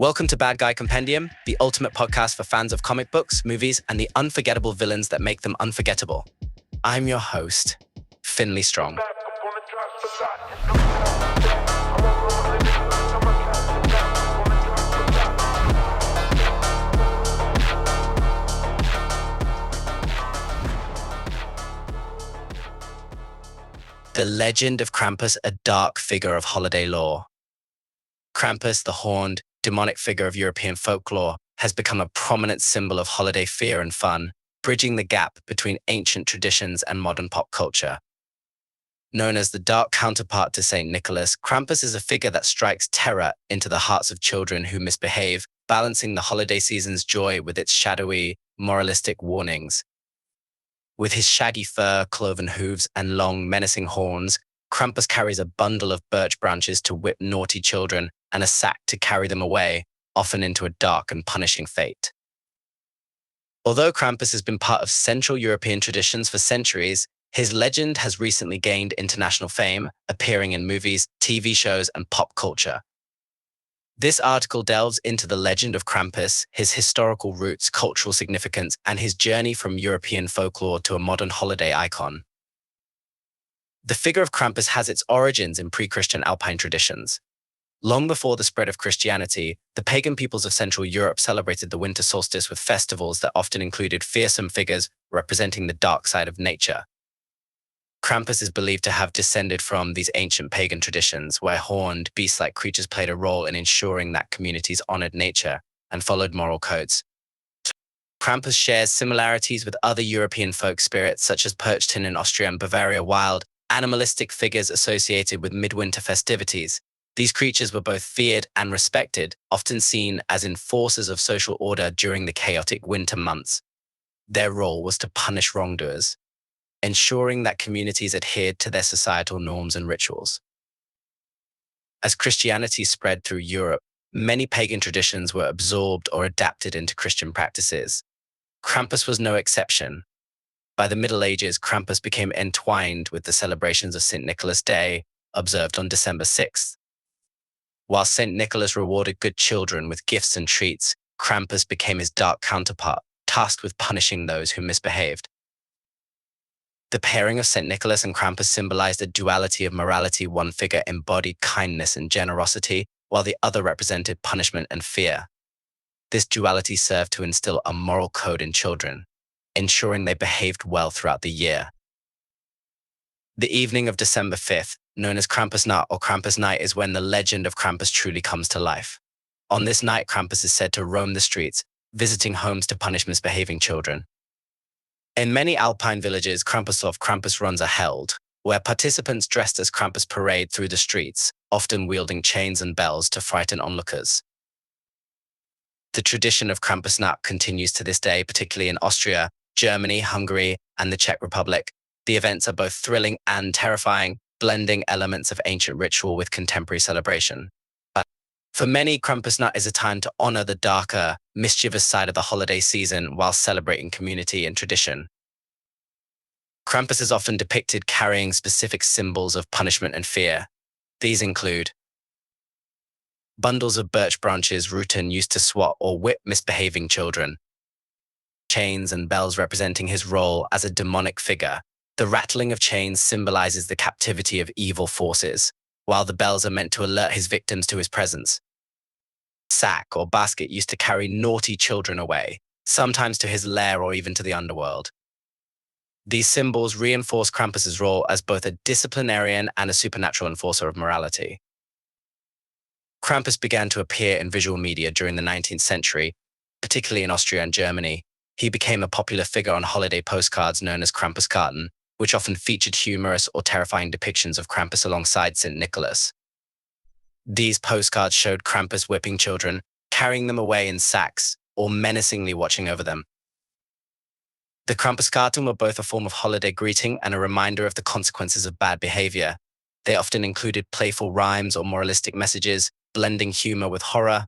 Welcome to Guy Compendium, the ultimate podcast for fans of comic books, movies, and the unforgettable villains that make them unforgettable. I'm your host, Finley Strong. The legend of Krampus, a dark figure of holiday lore. Krampus, the horned, demonic figure of European folklore, has become a prominent symbol of holiday fear and fun, bridging the gap between ancient traditions and modern pop culture. Known as the dark counterpart to St. Nicholas, Krampus is a figure that strikes terror into the hearts of children who misbehave, balancing the holiday season's joy with its shadowy, moralistic warnings. With his shaggy fur, cloven hooves, and long, menacing horns, Krampus carries a bundle of birch branches to whip naughty children and a sack to carry them away, often into a dark and punishing fate. Although Krampus has been part of Central European traditions for centuries, his legend has recently gained international fame, appearing in movies, TV shows, and pop culture. This article delves into the legend of Krampus, his historical roots, cultural significance, and his journey from European folklore to a modern holiday icon. The figure of Krampus has its origins in pre-Christian Alpine traditions. Long before the spread of Christianity, the pagan peoples of Central Europe celebrated the winter solstice with festivals that often included fearsome figures representing the dark side of nature. Krampus is believed to have descended from these ancient pagan traditions, where horned, beast-like creatures played a role in ensuring that communities honored nature and followed moral codes. Krampus shares similarities with other European folk spirits, such as Perchtin in Austria and Bavaria, wild, animalistic figures associated with midwinter festivities. These creatures were both feared and respected, often seen as enforcers of social order during the chaotic winter months. Their role was to punish wrongdoers, ensuring that communities adhered to their societal norms and rituals. As Christianity spread through Europe, many pagan traditions were absorbed or adapted into Christian practices. Krampus was no exception. By the Middle Ages, Krampus became entwined with the celebrations of St. Nicholas Day, observed on December 6th. While St. Nicholas rewarded good children with gifts and treats, Krampus became his dark counterpart, tasked with punishing those who misbehaved. The pairing of St. Nicholas and Krampus symbolized a duality of morality. One figure embodied kindness and generosity, while the other represented punishment and fear. This duality served to instill a moral code in children, ensuring they behaved well throughout the year. The evening of December 5th, known as Krampusnacht or Krampus Night, is when the legend of Krampus truly comes to life. On this night, Krampus is said to roam the streets, visiting homes to punish misbehaving children. In many Alpine villages, Krampus runs are held, where participants dressed as Krampus parade through the streets, often wielding chains and bells to frighten onlookers. The tradition of Krampusnacht continues to this day, particularly in Austria, Germany, Hungary, and the Czech Republic. The events are both thrilling and terrifying, blending elements of ancient ritual with contemporary celebration. For many, Krampusnacht is a time to honor the darker, mischievous side of the holiday season while celebrating community and tradition. Krampus is often depicted carrying specific symbols of punishment and fear. These include bundles of birch branches Rutan used to swat or whip misbehaving children, chains and bells representing his role as a demonic figure. The rattling of chains symbolizes the captivity of evil forces, while the bells are meant to alert his victims to his presence. Sack or basket used to carry naughty children away, sometimes to his lair or even to the underworld. These symbols reinforce Krampus's role as both a disciplinarian and a supernatural enforcer of morality. Krampus began to appear in visual media during the 19th century, particularly in Austria and Germany. He became a popular figure on holiday postcards known as Krampuskarten, which often featured humorous or terrifying depictions of Krampus alongside St. Nicholas. These postcards showed Krampus whipping children, carrying them away in sacks, or menacingly watching over them. The Krampuskarten were both a form of holiday greeting and a reminder of the consequences of bad behavior. They often included playful rhymes or moralistic messages, blending humor with horror.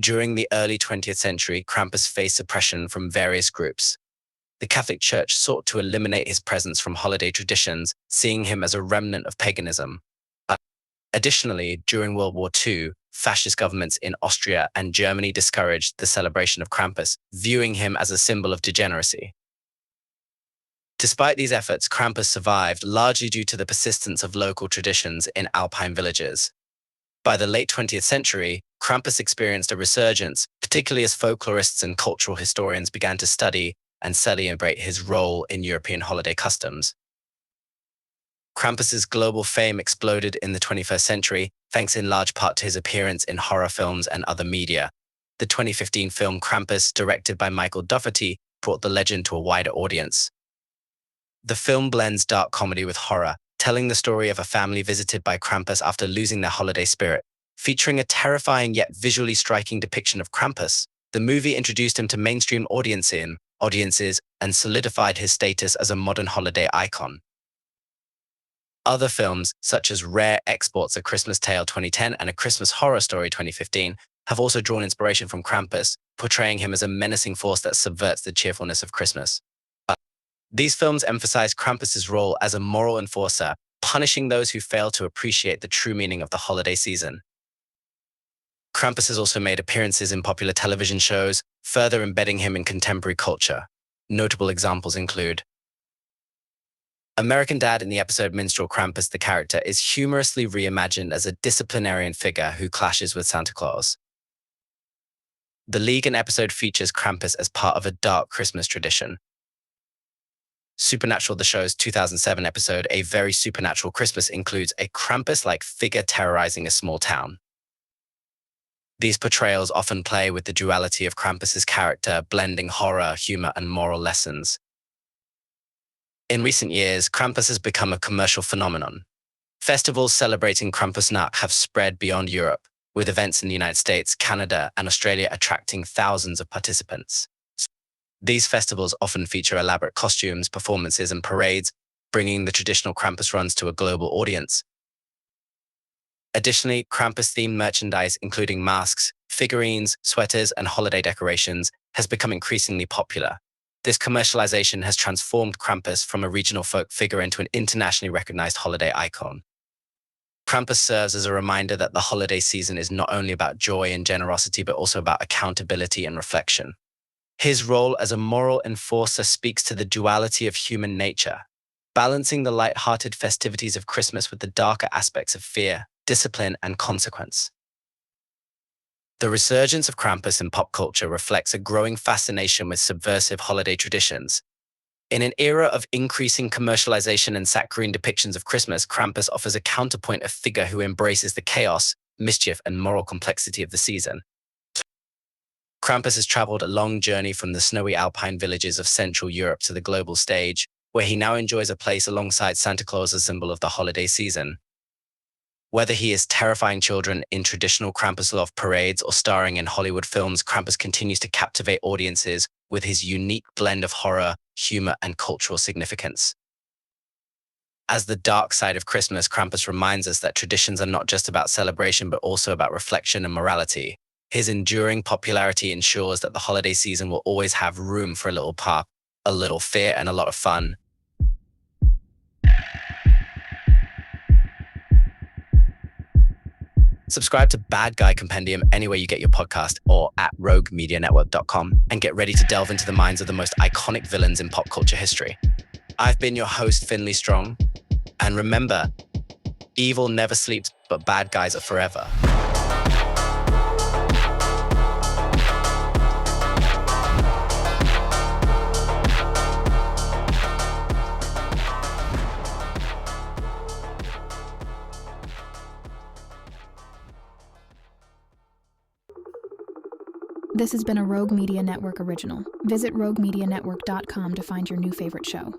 During the early 20th century, Krampus faced oppression from various groups. The Catholic Church sought to eliminate his presence from holiday traditions, seeing him as a remnant of paganism. Additionally, during World War II, fascist governments in Austria and Germany discouraged the celebration of Krampus, viewing him as a symbol of degeneracy. Despite these efforts, Krampus survived largely due to the persistence of local traditions in Alpine villages. By the late 20th century, Krampus experienced a resurgence, particularly as folklorists and cultural historians began to study and celebrate his role in European holiday customs. Krampus's global fame exploded in the 21st century, thanks in large part to his appearance in horror films and other media. The 2015 film Krampus, directed by Michael Dougherty, brought the legend to a wider audience. The film blends dark comedy with horror, telling the story of a family visited by Krampus after losing their holiday spirit. Featuring a terrifying yet visually striking depiction of Krampus, the movie introduced him to mainstream audiences and solidified his status as a modern holiday icon. Other films, such as rare exports A Christmas Tale 2010 and A Christmas Horror Story 2015, have also drawn inspiration from Krampus, portraying him as a menacing force that subverts the cheerfulness of Christmas. These films emphasize Krampus's role as a moral enforcer, punishing those who fail to appreciate the true meaning of the holiday season. Krampus has also made appearances in popular television shows, further embedding him in contemporary culture. Notable examples include American Dad. In the episode Minstrel Krampus, the character is humorously reimagined as a disciplinarian figure who clashes with Santa Claus. The League, an episode, features Krampus as part of a dark Christmas tradition. Supernatural, the show's 2007 episode, A Very Supernatural Christmas, includes a Krampus-like figure terrorizing a small town. These portrayals often play with the duality of Krampus's character, blending horror, humor, and moral lessons. In recent years, Krampus has become a commercial phenomenon. Festivals celebrating Krampusnacht have spread beyond Europe, with events in the United States, Canada, and Australia attracting thousands of participants. These festivals often feature elaborate costumes, performances, and parades, bringing the traditional Krampus runs to a global audience. Additionally, Krampus-themed merchandise, including masks, figurines, sweaters, and holiday decorations, has become increasingly popular. This commercialization has transformed Krampus from a regional folk figure into an internationally recognized holiday icon. Krampus serves as a reminder that the holiday season is not only about joy and generosity, but also about accountability and reflection. His role as a moral enforcer speaks to the duality of human nature, balancing the light-hearted festivities of Christmas with the darker aspects of fear, discipline, and consequence. The resurgence of Krampus in pop culture reflects a growing fascination with subversive holiday traditions. In an era of increasing commercialization and saccharine depictions of Christmas, Krampus offers a counterpoint, a figure who embraces the chaos, mischief, and moral complexity of the season. Krampus has traveled a long journey from the snowy Alpine villages of Central Europe to the global stage, where he now enjoys a place alongside Santa Claus as a symbol of the holiday season. Whether he is terrifying children in traditional Krampus-love parades or starring in Hollywood films, Krampus continues to captivate audiences with his unique blend of horror, humor, and cultural significance. As the dark side of Christmas, Krampus reminds us that traditions are not just about celebration, but also about reflection and morality. His enduring popularity ensures that the holiday season will always have room for a little pop, a little fear, and a lot of fun. Subscribe to Bad Guy Compendium anywhere you get your podcast or at roguemedianetwork.com and get ready to delve into the minds of the most iconic villains in pop culture history. I've been your host, Finley Strong, and remember, evil never sleeps, but bad guys are forever. This has been a Rogue Media Network original. Visit roguemedianetwork.com to find your new favorite show.